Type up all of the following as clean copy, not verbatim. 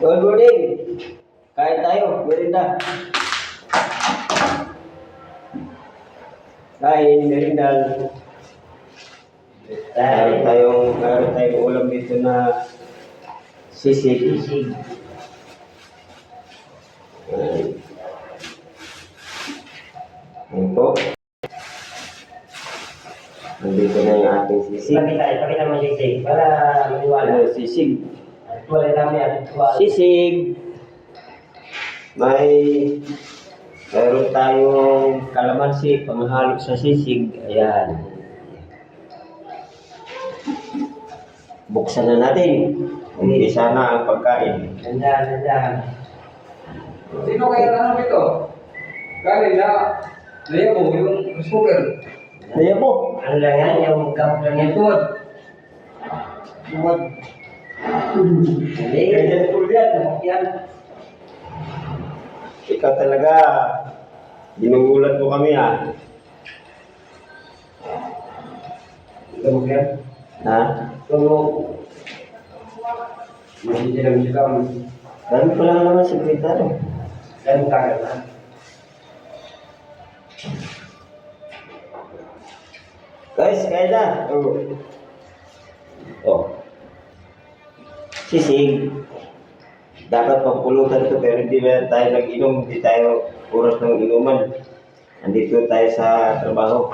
Good morning. Kain tayo, merinda. Kain, merinda. Meron tayong ulam dito na sisig. Ayan po. Nandito na yung ating sisig. Pakita mo sisig para maniwala. Sisig. Actual kami, actual. Sisig. Meron tayong kalamansi, panghalo sa sisig. Ayan. Buksan na natin. Umpisa na ang pagkain. Dandan. Sino kaya ano ito? Galing na laya mo yung sugar. Ayan po. Ano lang yan, yung cup lang yan. Tuwad. Tuwad. Hindi, ganyan po yan. Ikaw talaga. Ginugulat mo kami Gamot yan. Ha? So, hindi lang siya kami. Dami ko lang naman sekretary. Ganun kagad na. Guys, kaya na. Oh. Sisig. Dapat pagpulutan ito pero hindi na tayo nag-inom. Hindi tayo oras ng inuman. Andito tayo sa trabaho.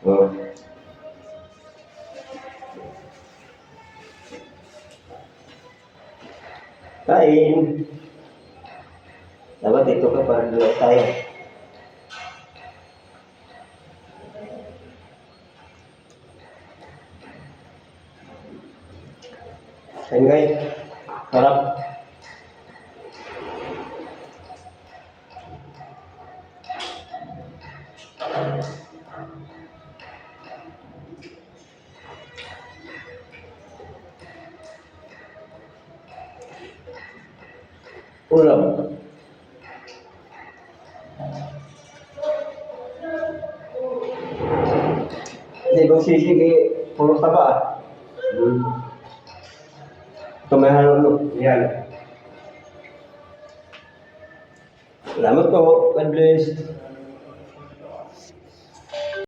Oh. Kain. Dapat ito ka para dalawa tayo. Kain guys. Sarap. Ulam. Hindi bang sisig puro taba Ito may halo. Yan. Salamat po. God bless.